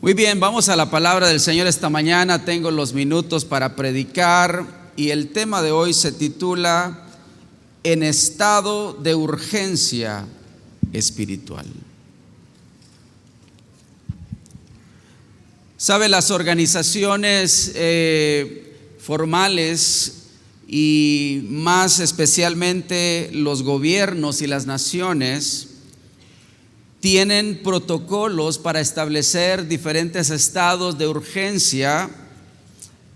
Muy bien, vamos a la palabra del Señor esta mañana. Tengo los minutos para predicar y el tema de hoy se titula En estado de urgencia espiritual. Sabe, las organizaciones formales y más especialmente los gobiernos y las naciones tienen protocolos para establecer diferentes estados de urgencia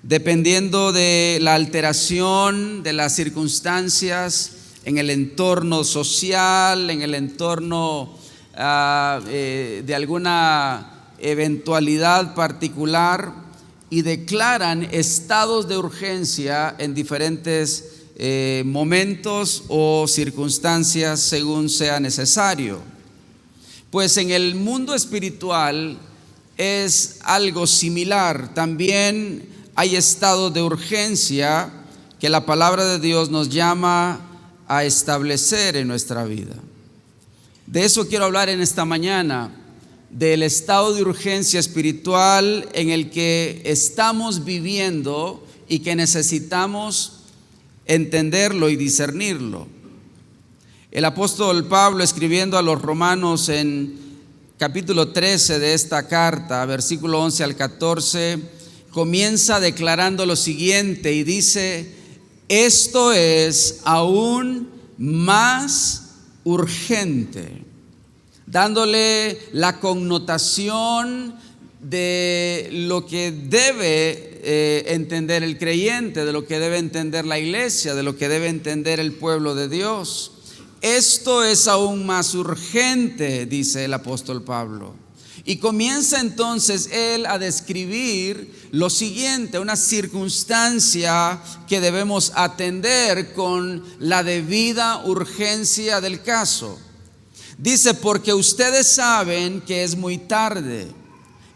dependiendo de la alteración de las circunstancias en el entorno social, en el entorno de alguna eventualidad particular, y declaran estados de urgencia en diferentes momentos o circunstancias según sea necesario. Pues en el mundo espiritual es algo similar. También hay estados de urgencia que la palabra de Dios nos llama a establecer en nuestra vida. De eso quiero hablar en esta mañana, del estado de urgencia espiritual en el que estamos viviendo y que necesitamos entenderlo y discernirlo. El apóstol Pablo, escribiendo a los romanos en capítulo 13 de esta carta, versículo 11 al 14, comienza declarando lo siguiente y dice: esto es aún más urgente, dándole la connotación de lo que debe entender el creyente, de lo que debe entender la iglesia, de lo que debe entender el pueblo de Dios. Esto es aún más urgente, dice el apóstol Pablo. Y comienza entonces él a describir lo siguiente, una circunstancia que debemos atender con la debida urgencia del caso. Dice: porque ustedes saben que es muy tarde,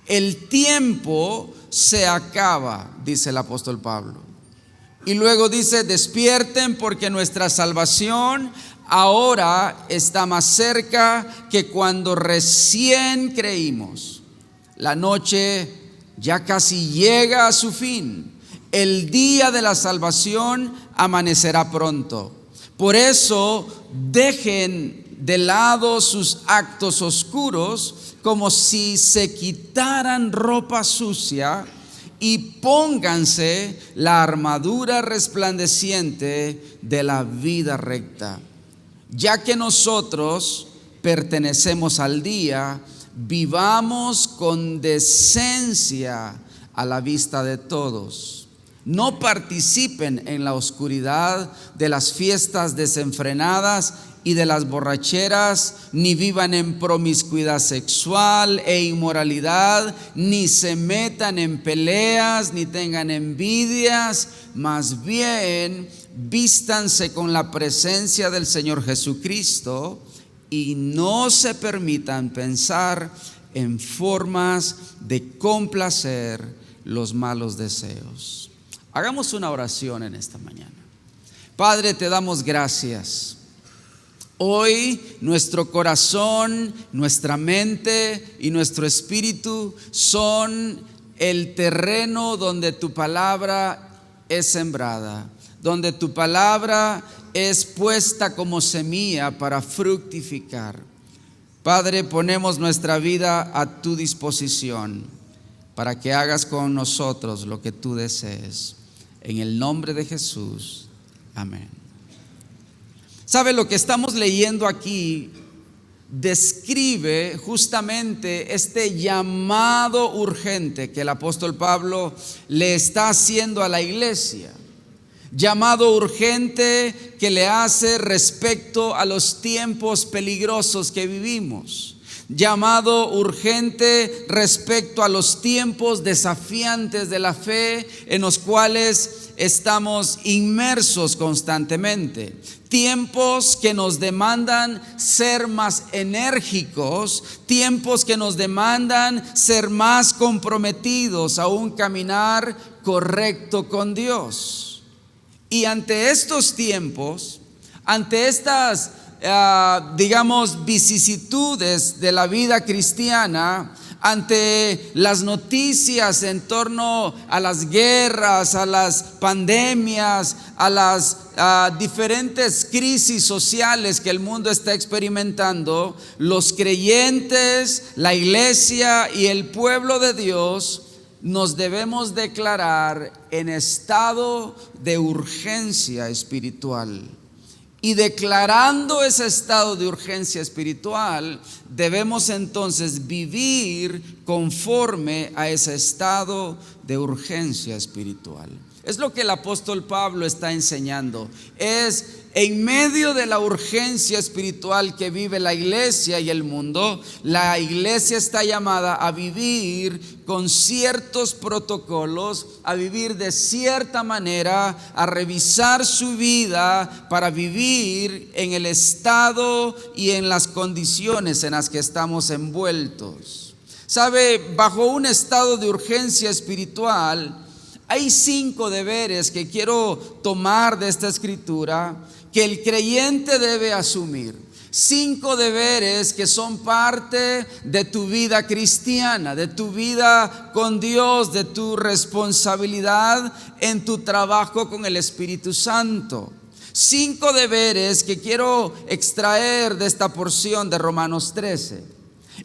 el tiempo se acaba, dice el apóstol Pablo. Y luego dice: despierten, porque nuestra salvación ahora está más cerca que cuando recién creímos. La noche ya casi llega a su fin. El día de la salvación amanecerá pronto. Por eso dejen de lado sus actos oscuros, como si se quitaran ropa sucia, y pónganse la armadura resplandeciente de la vida recta. Ya que nosotros pertenecemos al día, vivamos con decencia a la vista de todos. No participen en la oscuridad de las fiestas desenfrenadas y de las borracheras, ni vivan en promiscuidad sexual e inmoralidad, ni se metan en peleas, ni tengan envidias, más bien vístanse con la presencia del Señor Jesucristo y no se permitan pensar en formas de complacer los malos deseos. Hagamos una oración en esta mañana. Padre, te damos gracias. Hoy nuestro corazón, nuestra mente y nuestro espíritu son el terreno donde tu palabra es sembrada, donde tu palabra es puesta como semilla para fructificar. Padre, ponemos nuestra vida a tu disposición para que hagas con nosotros lo que tú desees. En el nombre de Jesús, amén. ¿Sabe? Lo que estamos leyendo aquí describe justamente este llamado urgente que el apóstol Pablo le está haciendo a la iglesia. Llamado urgente que le hace respecto a los tiempos peligrosos que vivimos. Llamado urgente respecto a los tiempos desafiantes de la fe en los cuales estamos inmersos constantemente. Tiempos que nos demandan ser más enérgicos, tiempos que nos demandan ser más comprometidos a un caminar correcto con Dios. Y ante estos tiempos, ante estas vicisitudes de la vida cristiana, ante las noticias en torno a las guerras, a las pandemias, a las diferentes crisis sociales que el mundo está experimentando, los creyentes, la iglesia y el pueblo de Dios nos debemos declarar en estado de urgencia espiritual. Y declarando ese estado de urgencia espiritual, debemos entonces vivir conforme a ese estado de urgencia espiritual. Es lo que el apóstol Pablo está enseñando. Es en medio de la urgencia espiritual que vive la iglesia y el mundo, la iglesia está llamada a vivir con ciertos protocolos, a vivir de cierta manera, a revisar su vida para vivir en el estado y en las condiciones en las que estamos envueltos. ¿Sabe? Bajo un estado de urgencia espiritual, hay 5 deberes que quiero tomar de esta escritura que el creyente debe asumir. 5 deberes que son parte de tu vida cristiana, de tu vida con Dios, de tu responsabilidad en tu trabajo con el Espíritu Santo. 5 deberes que quiero extraer de esta porción de Romanos 13.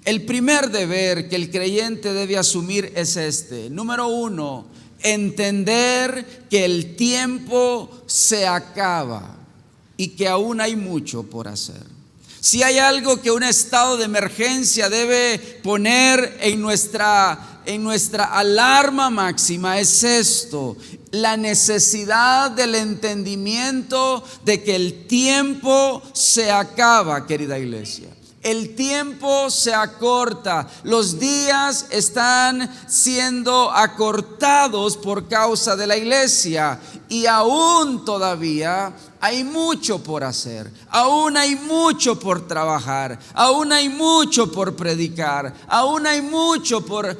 El primer deber que el creyente debe asumir es este. Número 1, entender que el tiempo se acaba y que aún hay mucho por hacer. Si hay algo que un estado de emergencia debe poner en nuestra alarma máxima, es esto: la necesidad del entendimiento de que el tiempo se acaba, querida iglesia. El tiempo se acorta, los días están siendo acortados por causa de la iglesia y aún todavía hay mucho por hacer, aún hay mucho por trabajar, aún hay mucho por predicar, aún hay mucho por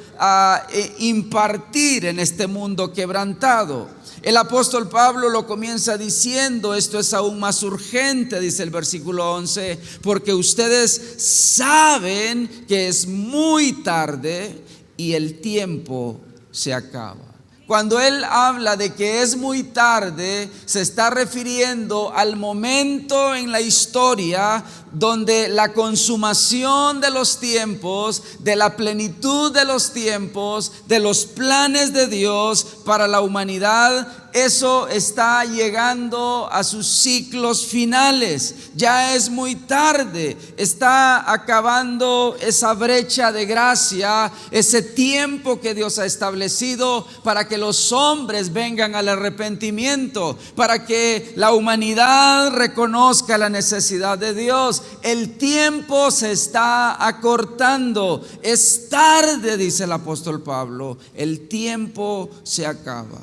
impartir en este mundo quebrantado. El apóstol Pablo lo comienza diciendo: esto es aún más urgente, dice el versículo 11, porque ustedes saben que es muy tarde y el tiempo se acaba. Cuando él habla de que es muy tarde, se está refiriendo al momento en la historia donde la consumación de los tiempos, de la plenitud de los tiempos, de los planes de Dios para la humanidad, eso está llegando a sus ciclos finales. Ya es muy tarde, está acabando esa brecha de gracia, ese tiempo que Dios ha establecido para que los hombres vengan al arrepentimiento, para que la humanidad reconozca la necesidad de Dios. El tiempo se está acortando, es tarde, dice el apóstol Pablo, el tiempo se acaba.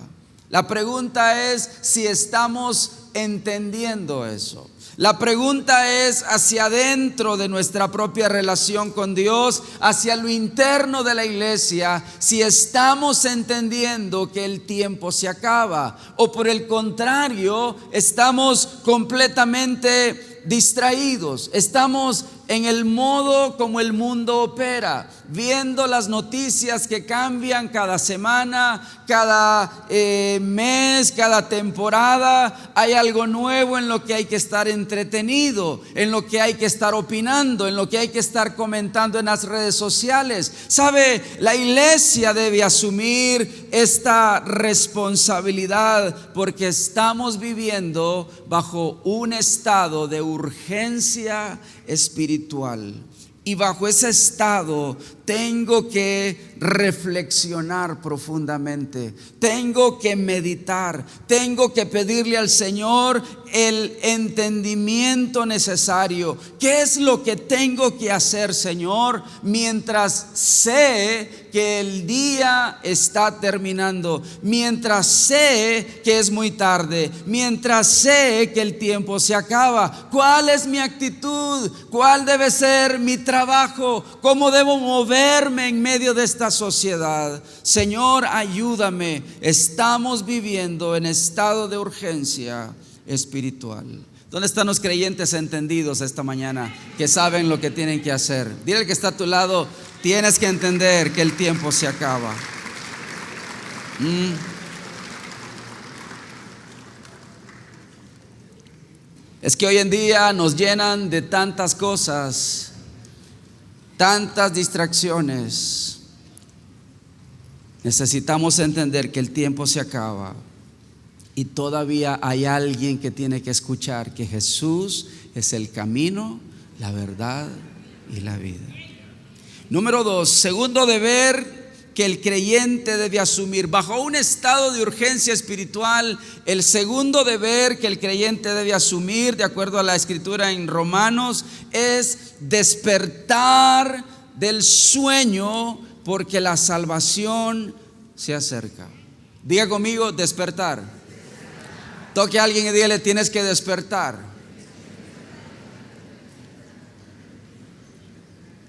La pregunta es si estamos entendiendo eso. La pregunta es hacia adentro de nuestra propia relación con Dios, hacia lo interno de la iglesia, si estamos entendiendo que el tiempo se acaba, o por el contrario, estamos completamente distraídos, estamos en el modo como el mundo opera, viendo las noticias que cambian cada semana, cada mes, cada temporada. Hay algo nuevo en lo que hay que estar entretenido, en lo que hay que estar opinando, en lo que hay que estar comentando en las redes sociales. ¿Sabe? La iglesia debe asumir esta responsabilidad porque estamos viviendo bajo un estado de urgencia espiritual. Y bajo ese estado tengo que reflexionar profundamente, tengo que meditar, tengo que pedirle al Señor el entendimiento necesario. ¿Qué es lo que tengo que hacer, Señor? Mientras sé que el día está terminando, mientras sé que es muy tarde, mientras sé que el tiempo se acaba. ¿Cuál es mi actitud? ¿Cuál debe ser mi trabajo? ¿Cómo debo moverme en medio de esta sociedad? Señor, ayúdame. Estamos viviendo en estado de urgencia espiritual. ¿Dónde están los creyentes entendidos esta mañana que saben lo que tienen que hacer? Dile al que está a tu lado, tienes que entender que el tiempo se acaba. Es que hoy en día nos llenan de tantas cosas, tantas distracciones. Necesitamos entender que el tiempo se acaba y todavía hay alguien que tiene que escuchar que Jesús es el camino, la verdad y la vida. Número 2, segundo deber que el creyente debe asumir bajo un estado de urgencia espiritual. El segundo deber que el creyente debe asumir, de acuerdo a la escritura en Romanos, es despertar del sueño, porque la salvación se acerca. Diga conmigo, despertar. Toque a alguien y dígale, tienes que despertar.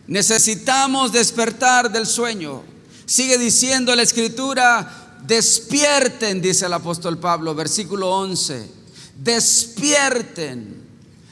Necesitamos despertar del sueño. Sigue diciendo la escritura, despierten, dice el apóstol Pablo, versículo 11. Despierten.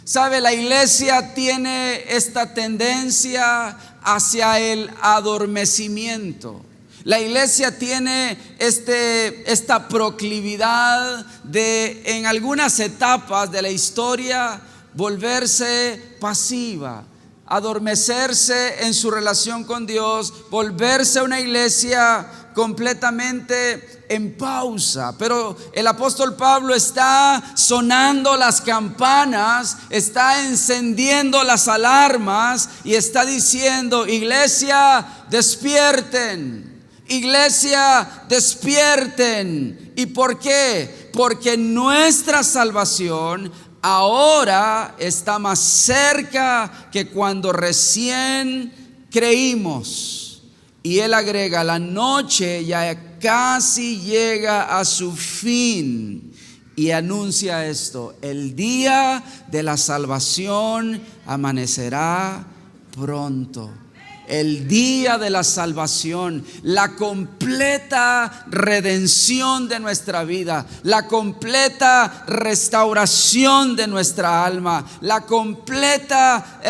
¿Sabe? La iglesia tiene esta tendencia hacia el adormecimiento. La iglesia tiene esta proclividad de, en algunas etapas de la historia, volverse pasiva, adormecerse en su relación con Dios, volverse una iglesia completamente en pausa. Pero el apóstol Pablo está sonando las campanas, está encendiendo las alarmas y está diciendo, iglesia, despierten. Iglesia, despierten. ¿Y por qué? Porque nuestra salvación ahora está más cerca que cuando recién creímos. Y él agrega, la noche ya casi llega a su fin. Y anuncia esto, el día de la salvación amanecerá pronto. El día de la salvación, la completa redención de nuestra vida, la completa restauración de nuestra alma, la completa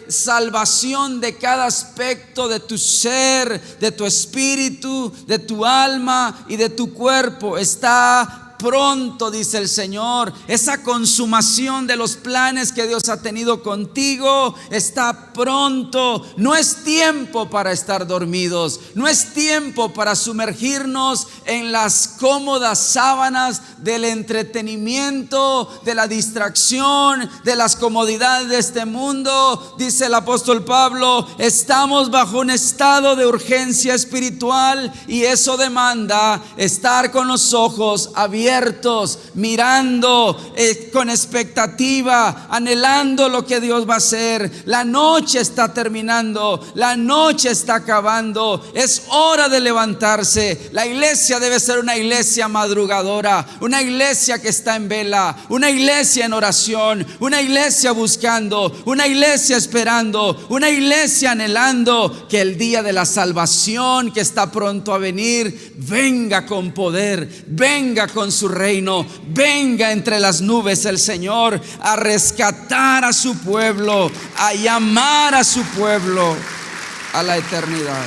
salvación de cada aspecto de tu ser, de tu espíritu, de tu alma y de tu cuerpo está pronto, dice el Señor. Esa consumación de los planes que Dios ha tenido contigo está pronto. No es tiempo para estar dormidos, no es tiempo para sumergirnos en las cómodas sábanas del entretenimiento, de la distracción, de las comodidades de este mundo. Dice el apóstol Pablo, estamos bajo un estado de urgencia espiritual y eso demanda estar con los ojos abiertos, mirando con expectativa, anhelando lo que Dios va a hacer. La noche está terminando, la noche está acabando, es hora de levantarse. La iglesia debe ser una iglesia madrugadora, una iglesia que está en vela, una iglesia en oración, una iglesia buscando, una iglesia esperando, una iglesia anhelando que el día de la salvación que está pronto a venir venga con poder, venga con su reino, venga entre las nubes el Señor a rescatar a su pueblo, a llamar a su pueblo a la eternidad.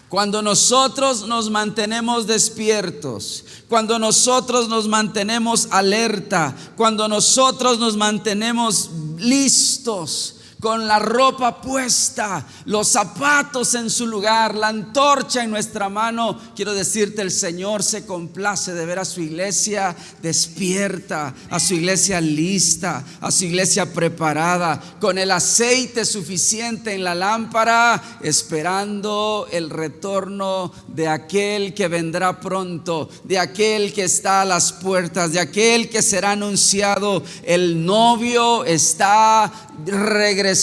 Cuando nosotros nos mantenemos despiertos, cuando nosotros nos mantenemos alerta, cuando nosotros nos mantenemos listos, con la ropa puesta, los zapatos en su lugar, la antorcha en nuestra mano, quiero decirte, el Señor se complace de ver a su iglesia despierta, a su iglesia lista, a su iglesia preparada, con el aceite suficiente en la lámpara, esperando el retorno de aquel que vendrá pronto, de aquel que está a las puertas, de aquel que será anunciado. El novio está regresando.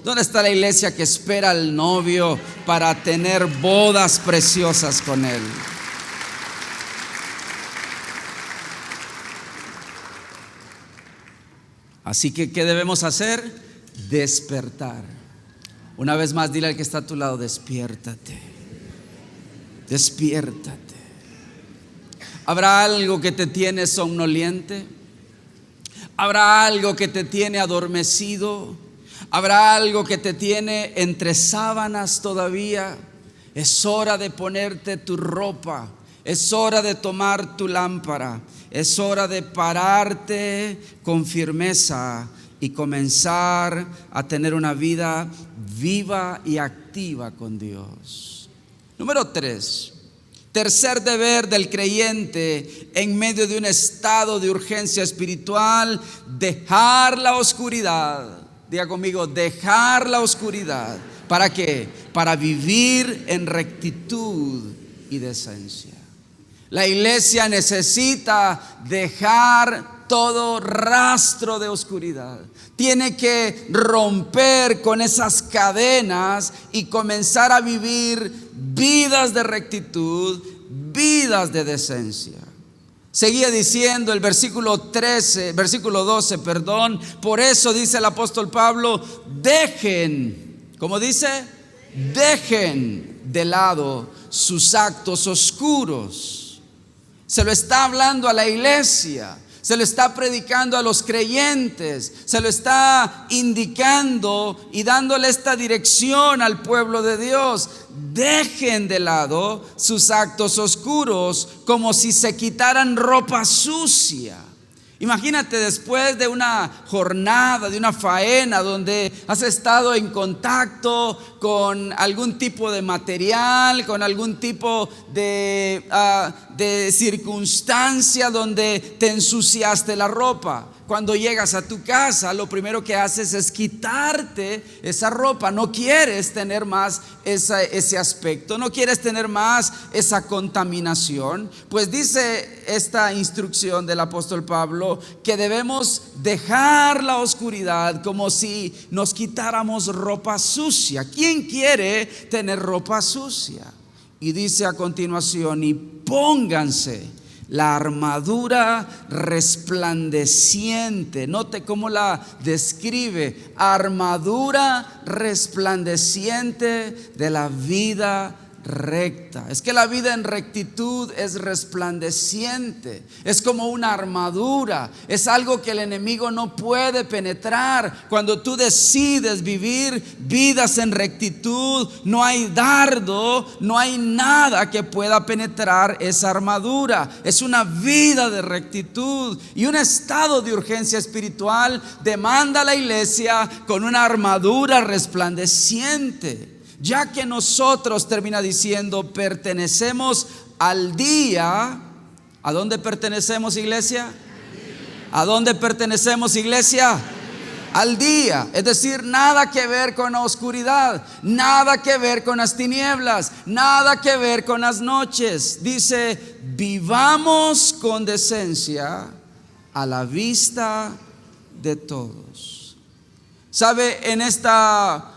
¿Dónde está la iglesia que espera al novio para tener bodas preciosas con él? Así que, ¿qué debemos hacer? Despertar. Una vez más, dile al que está a tu lado, despiértate. Despiértate. ¿Habrá algo que te tiene somnoliente? ¿Habrá algo que te tiene adormecido? ¿Habrá algo que te tiene entre sábanas todavía? Es hora de ponerte tu ropa. Es hora de tomar tu lámpara. Es hora de pararte con firmeza y comenzar a tener una vida viva y activa con Dios. Número 3. Tercer deber del creyente en medio de un estado de urgencia espiritual: dejar la oscuridad. Diga conmigo, dejar la oscuridad. ¿Para qué? Para vivir en rectitud y decencia. La iglesia necesita dejar todo rastro de oscuridad. Tiene que romper con esas cadenas y comenzar a vivir vidas de rectitud, vidas de decencia. Seguía diciendo el versículo 12, por eso dice el apóstol Pablo: dejen, ¿cómo dice? Dejen de lado sus actos oscuros. Se lo está hablando a la iglesia, se lo está predicando a los creyentes, se lo está indicando y dándole esta dirección al pueblo de Dios. Dejen de lado sus actos oscuros como si se quitaran ropa sucia. Imagínate, después de una jornada, de una faena donde has estado en contacto con algún tipo de material, con algún tipo de circunstancia donde te ensuciaste la ropa. Cuando llegas a tu casa, lo primero que haces es quitarte esa ropa. No quieres tener más ese aspecto, no quieres tener más esa contaminación. Pues dice esta instrucción del apóstol Pablo que debemos dejar la oscuridad como si nos quitáramos ropa sucia. ¿Quién quiere tener ropa sucia? Y dice a continuación: y pónganse la armadura resplandeciente. Note cómo la describe: armadura resplandeciente de la vida recta. Es que la vida en rectitud es resplandeciente, es como una armadura, es algo que el enemigo no puede penetrar. Cuando tú decides vivir vidas en rectitud, no hay dardo, no hay nada que pueda penetrar esa armadura. Es una vida de rectitud, y un estado de urgencia espiritual demanda a la iglesia con una armadura resplandeciente. Ya que nosotros, termina diciendo, pertenecemos al día. ¿A dónde pertenecemos, iglesia? ¿A dónde pertenecemos, iglesia? Al día. Es decir, nada que ver con la oscuridad, nada que ver con las tinieblas, nada que ver con las noches. Dice: vivamos con decencia a la vista de todos. ¿Sabe? En esta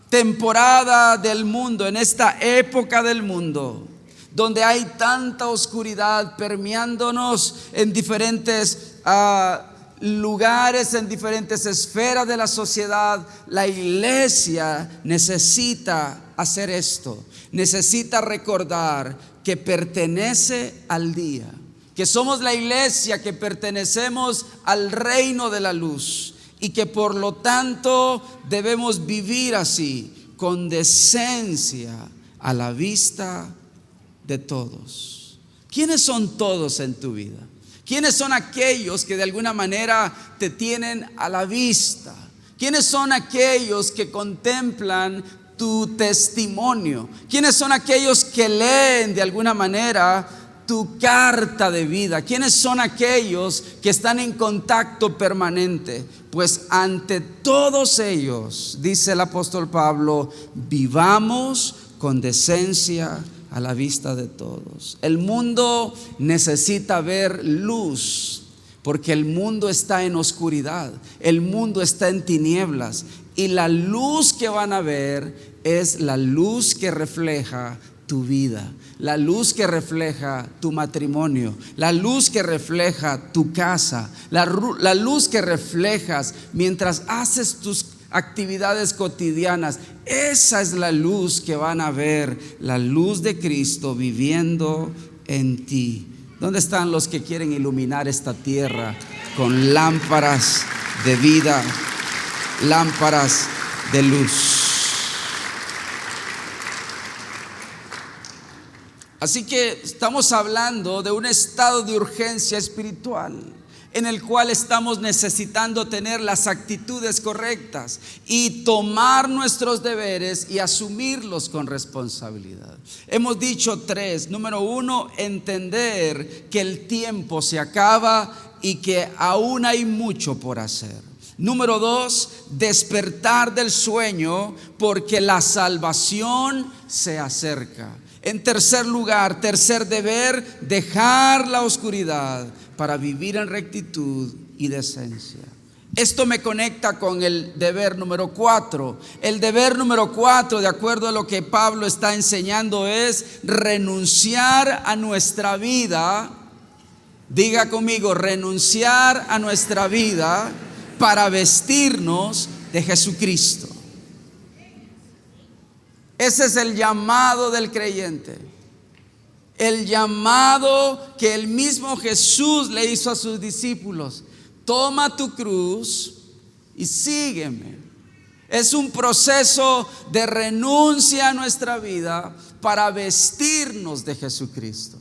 temporada del mundo, en esta época del mundo, donde hay tanta oscuridad permeándonos en diferentes lugares, en diferentes esferas de la sociedad, la iglesia necesita hacer esto. Necesita recordar que pertenece al día, que somos la iglesia, que pertenecemos al reino de la luz, y que por lo tanto debemos vivir así, con decencia, a la vista de todos. ¿Quiénes son todos en tu vida? ¿Quiénes son aquellos que de alguna manera te tienen a la vista? ¿Quiénes son aquellos que contemplan tu testimonio? ¿Quiénes son aquellos que leen de alguna manera tu carta de vida? ¿Quiénes son aquellos que están en contacto permanente? Pues ante todos ellos, dice el apóstol Pablo, vivamos con decencia a la vista de todos. El mundo necesita ver luz, porque el mundo está en oscuridad, el mundo está en tinieblas, y la luz que van a ver es la luz que refleja tu vida, la luz que refleja tu matrimonio, la luz que refleja tu casa, la luz que reflejas mientras haces tus actividades cotidianas. Esa es la luz que van a ver, la luz de Cristo viviendo en ti. ¿Dónde están los que quieren iluminar esta tierra con lámparas de vida, lámparas de luz? Así que estamos hablando de un estado de urgencia espiritual en el cual estamos necesitando tener las actitudes correctas y tomar nuestros deberes y asumirlos con responsabilidad. Hemos dicho 3. Número 1, entender que el tiempo se acaba y que aún hay mucho por hacer. Número 2, despertar del sueño porque la salvación se acerca. En tercer lugar, tercer deber, dejar la oscuridad para vivir en rectitud y decencia. Esto me conecta con el deber número 4. El deber número 4, de acuerdo a lo que Pablo está enseñando, es renunciar a nuestra vida. Diga conmigo, renunciar a nuestra vida para vestirnos de Jesucristo. Ese es el llamado del creyente. El llamado que el mismo Jesús le hizo a sus discípulos. Toma tu cruz y sígueme. Es un proceso de renuncia a nuestra vida para vestirnos de Jesucristo.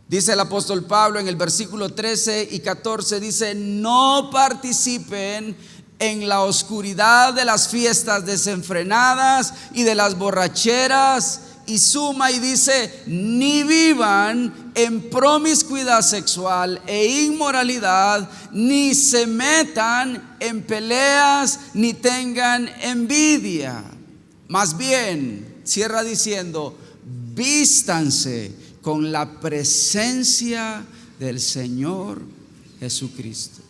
Dice el apóstol Pablo en el versículo 13 y 14, dice: no participen en la oscuridad de las fiestas desenfrenadas y de las borracheras. Y suma y dice: ni vivan en promiscuidad sexual e inmoralidad, ni se metan en peleas, ni tengan envidia. Más bien, cierra diciendo: vístanse con la presencia del Señor Jesucristo.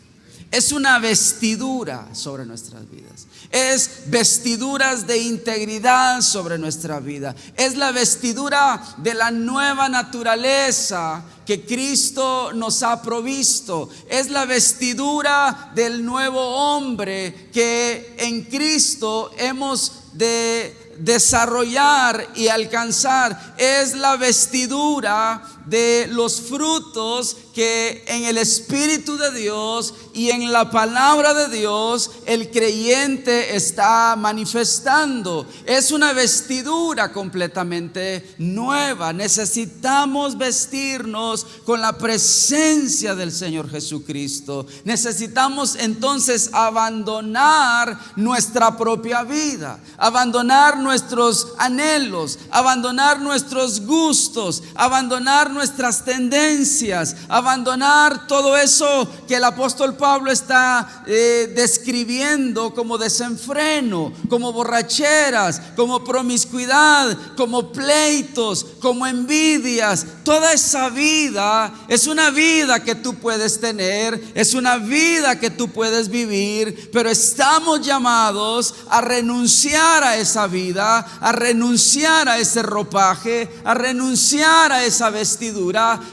Es una vestidura sobre nuestras vidas. Es vestiduras de integridad sobre nuestra vida. Es la vestidura de la nueva naturaleza que Cristo nos ha provisto. Es la vestidura del nuevo hombre que en Cristo hemos de desarrollar y alcanzar. Es la vestidura de los frutos que en el Espíritu de Dios y en la palabra de Dios el creyente está manifestando. Es una vestidura completamente nueva. Necesitamos vestirnos con la presencia del Señor Jesucristo. Necesitamos entonces abandonar nuestra propia vida, abandonar nuestros anhelos, abandonar nuestros gustos, abandonar nuestras tendencias, abandonar todo eso que el apóstol Pablo está describiendo como desenfreno, como borracheras, como promiscuidad, como pleitos, como envidias. Toda esa vida es una vida que tú puedes tener, es una vida que tú puedes vivir, pero estamos llamados a renunciar a esa vida, a renunciar a ese ropaje, a renunciar a esa vestidura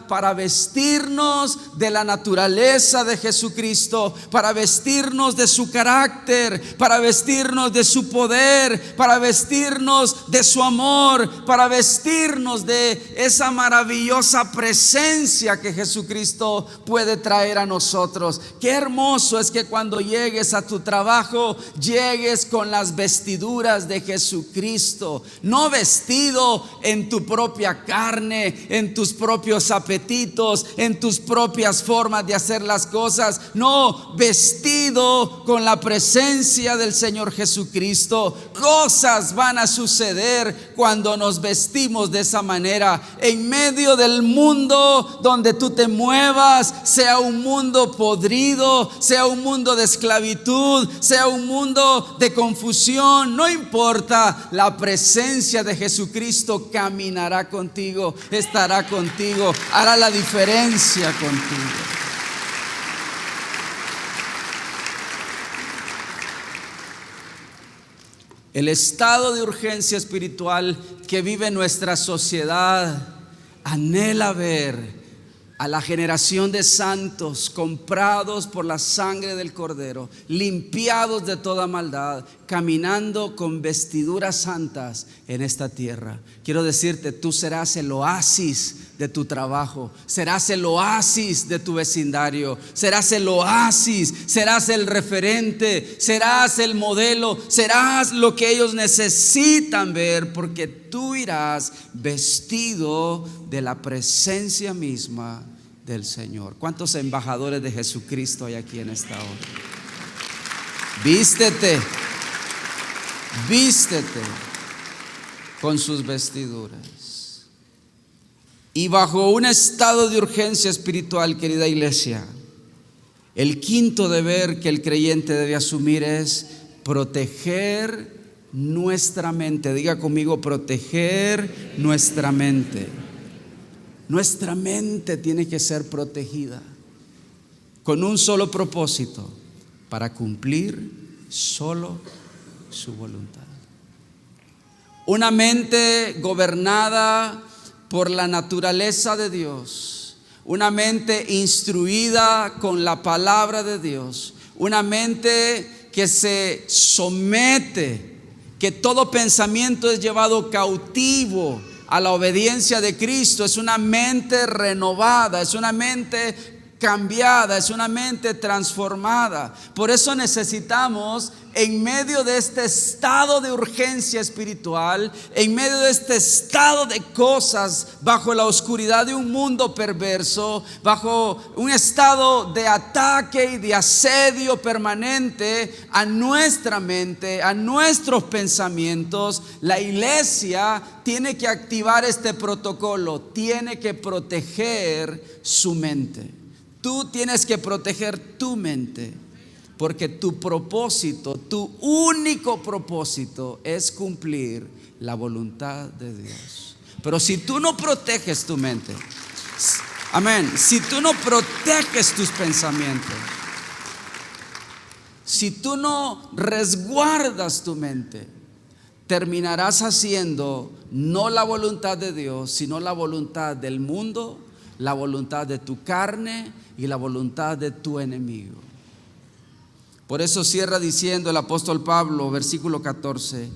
para vestirnos de la naturaleza de Jesucristo, para vestirnos de su carácter, para vestirnos de su poder, para vestirnos de su amor, para vestirnos de esa maravillosa presencia que Jesucristo puede traer a nosotros. Qué hermoso es que cuando llegues a tu trabajo, llegues con las vestiduras de Jesucristo, no vestido en tu propia carne, en tus propios apetitos, en tus propias formas de hacer las cosas. No, vestido con la presencia del Señor Jesucristo. Cosas van a suceder cuando nos vestimos de esa manera. En medio del mundo donde tú te muevas, sea un mundo podrido, sea un mundo de esclavitud, sea un mundo de confusión, no importa, la presencia de Jesucristo caminará contigo, estará contigo, hará la diferencia contigo. El estado de urgencia espiritual que vive nuestra sociedad anhela ver a la generación de santos comprados por la sangre del Cordero, limpiados de toda maldad, caminando con vestiduras santas en esta tierra. Quiero decirte, tú serás el oasis de tu trabajo, serás el oasis de tu vecindario, serás el oasis, serás el referente, serás el modelo, serás lo que ellos necesitan ver, porque tú irás vestido de la presencia misma del Señor. ¿Cuántos embajadores de Jesucristo hay aquí en esta hora? Vístete con sus vestiduras. Y bajo un estado de urgencia espiritual, querida iglesia, el quinto deber que el creyente debe asumir es proteger nuestra mente. Diga conmigo: proteger nuestra mente. Nuestra mente tiene que ser protegida con un solo propósito: para cumplir solo su voluntad. Una mente gobernada por la naturaleza de Dios, una mente instruida con la palabra de Dios, una mente que se somete, que todo pensamiento es llevado cautivo a la obediencia de Cristo. Es una mente renovada, es una mente cambiada, es una mente transformada. Por eso necesitamos, en medio de este estado de urgencia espiritual, en medio de este estado de cosas, bajo la oscuridad de un mundo perverso, bajo un estado de ataque y de asedio permanente a nuestra mente, a nuestros pensamientos, la iglesia tiene que activar este protocolo, tiene que proteger su mente. Tú tienes que proteger tu mente, porque tu propósito, tu único propósito es cumplir la voluntad de Dios. Pero si tú no proteges tu mente, amén, si tú no proteges tus pensamientos, si tú no resguardas tu mente, terminarás haciendo no la voluntad de Dios, sino la voluntad del mundo, la voluntad de tu carne y la voluntad de tu enemigo. Por eso cierra diciendo el apóstol Pablo, versículo 14: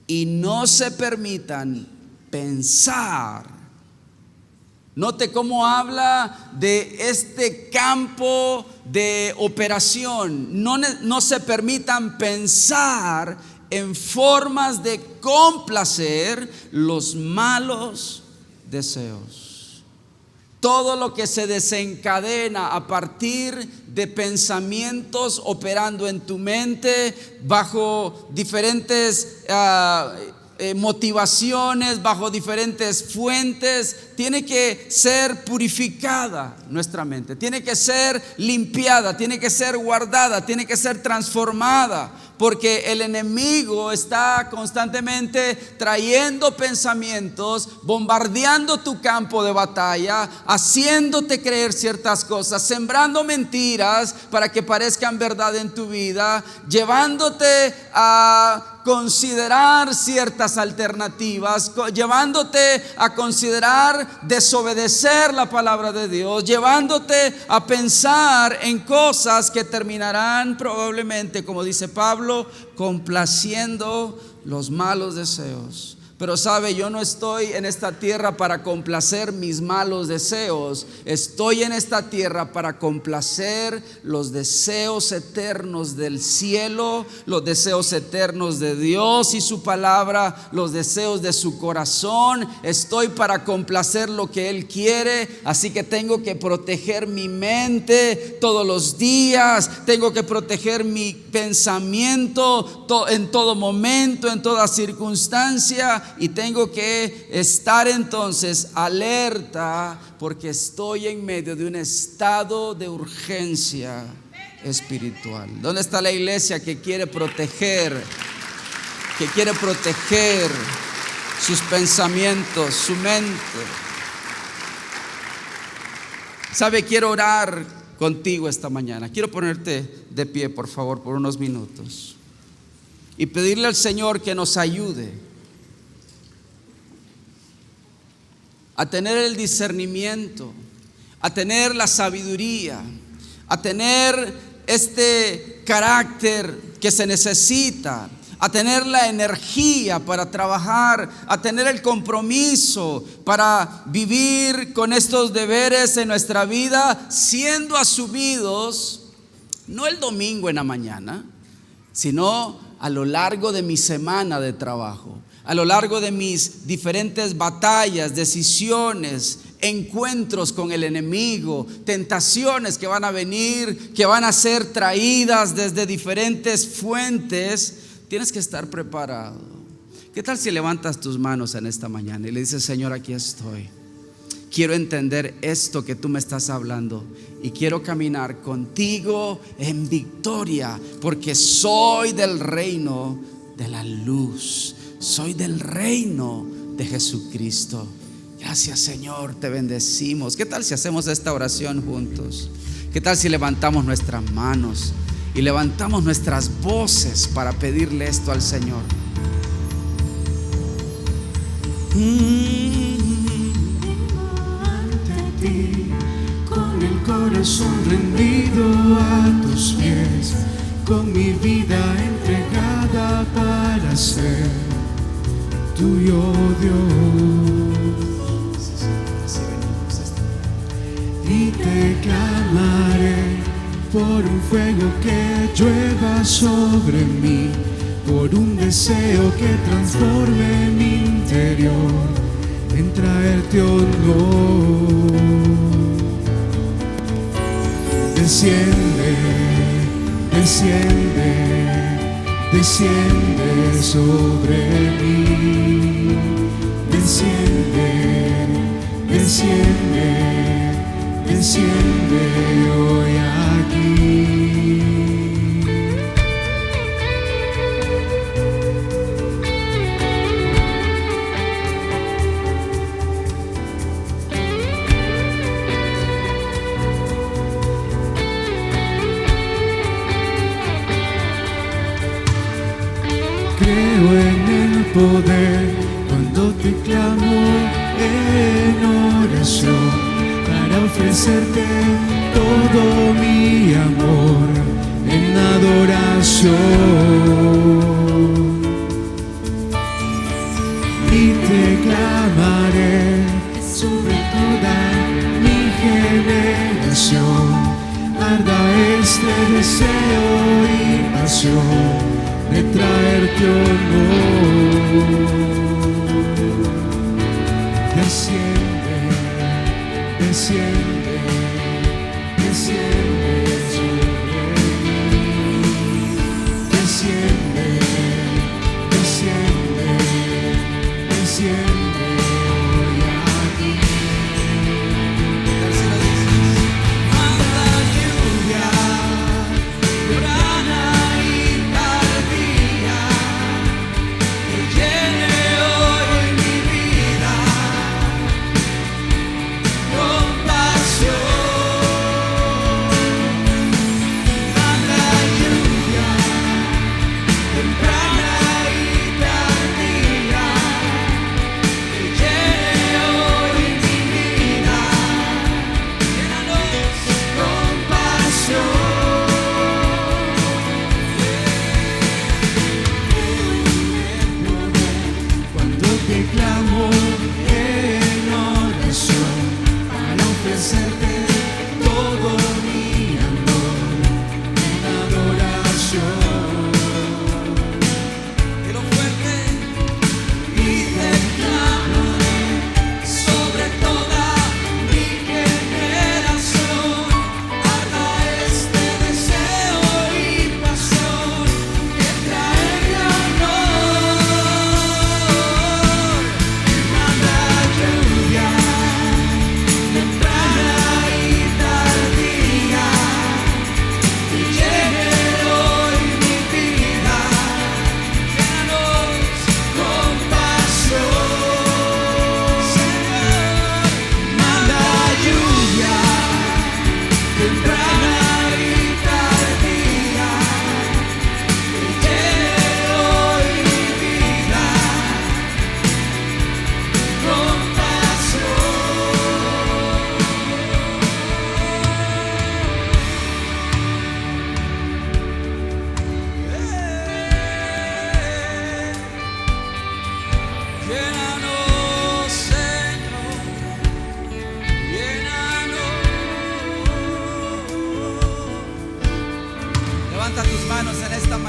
y no se permitan pensar. Note cómo habla de este campo de operación. No se permitan pensar en formas de complacer los malos deseos. Todo lo que se desencadena a partir de pensamientos operando en tu mente, bajo diferentes motivaciones, bajo diferentes fuentes, tiene que ser purificada nuestra mente, tiene que ser limpiada, tiene que ser guardada, tiene que ser transformada. Porque el enemigo está constantemente trayendo pensamientos, bombardeando tu campo de batalla, haciéndote creer ciertas cosas, sembrando mentiras para que parezcan verdad en tu vida, llevándote a considerar ciertas alternativas, llevándote a considerar desobedecer la palabra de Dios, llevándote a pensar en cosas que terminarán probablemente, como dice Pablo, complaciendo los malos deseos. Pero sabe, yo no estoy en esta tierra para complacer mis malos deseos. Estoy en esta tierra para complacer los deseos eternos del cielo, los deseos eternos de Dios y su palabra, los deseos de su corazón. Estoy para complacer lo que Él quiere. Así que tengo que proteger mi mente todos los días. Tengo que proteger mi pensamiento en todo momento, en toda circunstancia. Y tengo que estar entonces alerta, porque estoy en medio de un estado de urgencia espiritual. ¿Dónde está la iglesia que quiere proteger sus pensamientos, su mente? ¿Sabe? Quiero orar contigo esta mañana. Quiero ponerte de pie, por favor, por unos minutos y pedirle al Señor que nos ayude a tener el discernimiento, a tener la sabiduría, a tener este carácter que se necesita, a tener la energía para trabajar, a tener el compromiso para vivir con estos deberes en nuestra vida, siendo asumidos no el domingo en la mañana, sino a lo largo de mi semana de trabajo, a lo largo de mis diferentes batallas, decisiones, encuentros con el enemigo, tentaciones que van a venir, que van a ser traídas desde diferentes fuentes. Tienes que estar preparado. ¿Qué tal si levantas tus manos en esta mañana y le dices: Señor, aquí estoy? Quiero entender esto que tú me estás hablando y quiero caminar contigo en victoria, porque soy del reino de la luz, soy del reino de Jesucristo. Gracias, Señor, te bendecimos. ¿Qué tal si hacemos esta oración juntos? ¿Qué tal si levantamos nuestras manos y levantamos nuestras voces para pedirle esto al Señor? Ante ti, con el corazón rendido a tus pies, con mi vida entregada para ser tuyo, Dios. Y te clamaré por un fuego que llueva sobre mí, por un deseo que transforme mi interior en traerte honor. Desciende, desciende, desciende sobre mí. Desciende, desciende, desciende hoy aquí. Creo en el poder cuando te clamo en oración, para ofrecerte todo mi amor en adoración. Y te clamaré sobre toda mi generación, arda este deseo y pasión de traerte honor. Desciende, desciende, desciende sobre mí. Desciende, desciende, desciende hoy aquí. Manda lluvia, grana y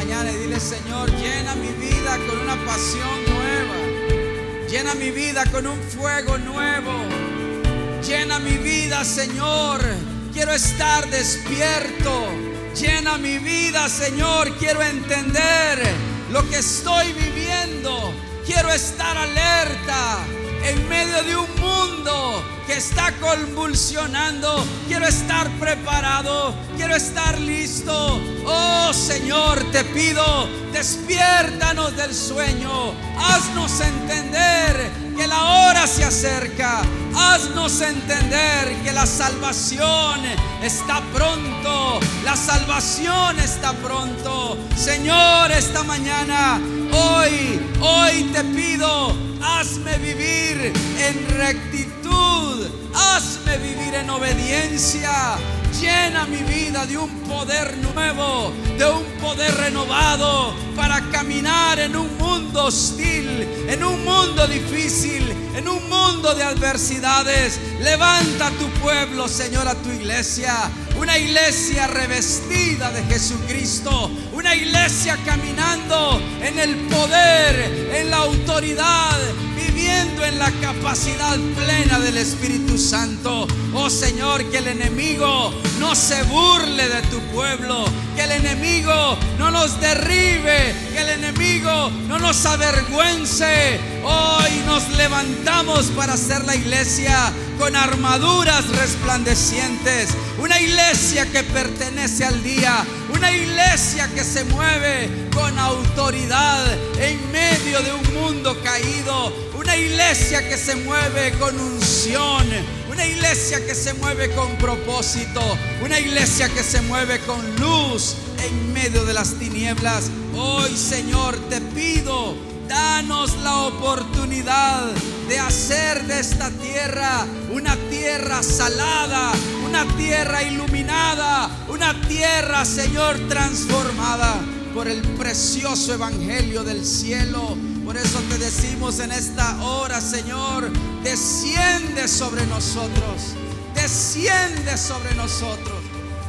mañana y dile: Señor, llena mi vida con una pasión nueva, llena mi vida con un fuego nuevo, llena mi vida, Señor, quiero estar despierto, llena mi vida, Señor, quiero entender lo que estoy viviendo, quiero estar alerta en medio de un mundo que está convulsionando. Quiero estar preparado, quiero estar listo. Oh Señor, te pido, despiértanos del sueño, haznos entender que la hora se acerca, haznos entender que la salvación está pronto, la salvación está pronto. Señor, esta mañana, hoy te pido, hazme vivir en rectitud, hazme vivir en obediencia. Llena mi vida de un poder nuevo, de un poder renovado para caminar en un mundo hostil, en un mundo difícil, en un mundo de adversidades. Levanta a tu pueblo, Señor, a tu iglesia, una iglesia revestida de Jesucristo, una iglesia caminando en el poder, en la autoridad, viviendo en la capacidad plena del Espíritu Santo. Oh Señor, que el enemigo no se burle de tu pueblo, que el enemigo no nos derribe, que el enemigo no nos avergüence. Hoy nos levantamos para ser la iglesia con armaduras resplandecientes, una iglesia que pertenece al día, una iglesia que se mueve con autoridad en medio de un mundo caído, una iglesia que se mueve con unción, una iglesia que se mueve con propósito, una iglesia que se mueve con luz en medio de las tinieblas. Hoy, Señor, te pido, danos la oportunidad de hacer de esta tierra una tierra salada, una tierra iluminada, una tierra, Señor, transformada por el precioso evangelio del cielo. Por eso te decimos en esta hora, Señor, desciende sobre nosotros, desciende sobre nosotros,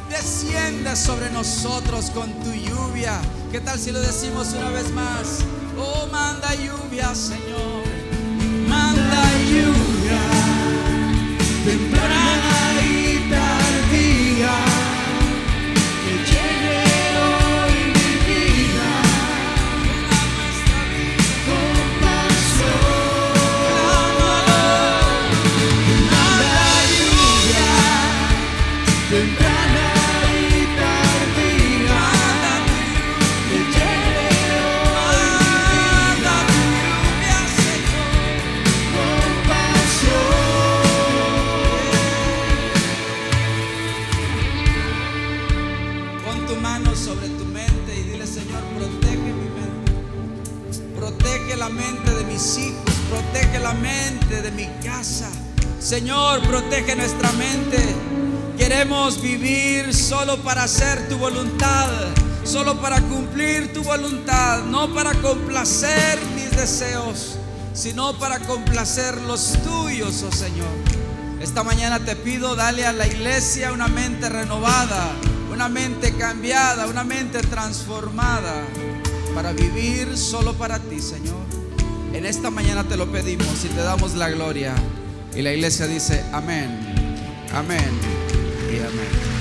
desciende sobre nosotros con tu lluvia. ¿Qué tal si lo decimos una vez más? Oh, manda lluvia, Señor, manda lluvia, temprana y tardía, que llene hoy mi vida con pasión. Manda lluvia, temprana y tardía, que llene hoy mi vida con pasión. Pon tu mano sobre tu mente y dile: Señor, protege mi mente, protege la mente de mis hijos, protege la mente de mi casa. Señor, protege nuestra mente. Queremos vivir solo para hacer tu voluntad, solo para cumplir tu voluntad, no para complacer mis deseos, sino para complacer los tuyos, oh Señor. Esta mañana te pido, dale a la iglesia una mente renovada, una mente cambiada, una mente transformada para vivir solo para ti, Señor. En esta mañana te lo pedimos y te damos la gloria. Y la iglesia dice amén, amén y amén.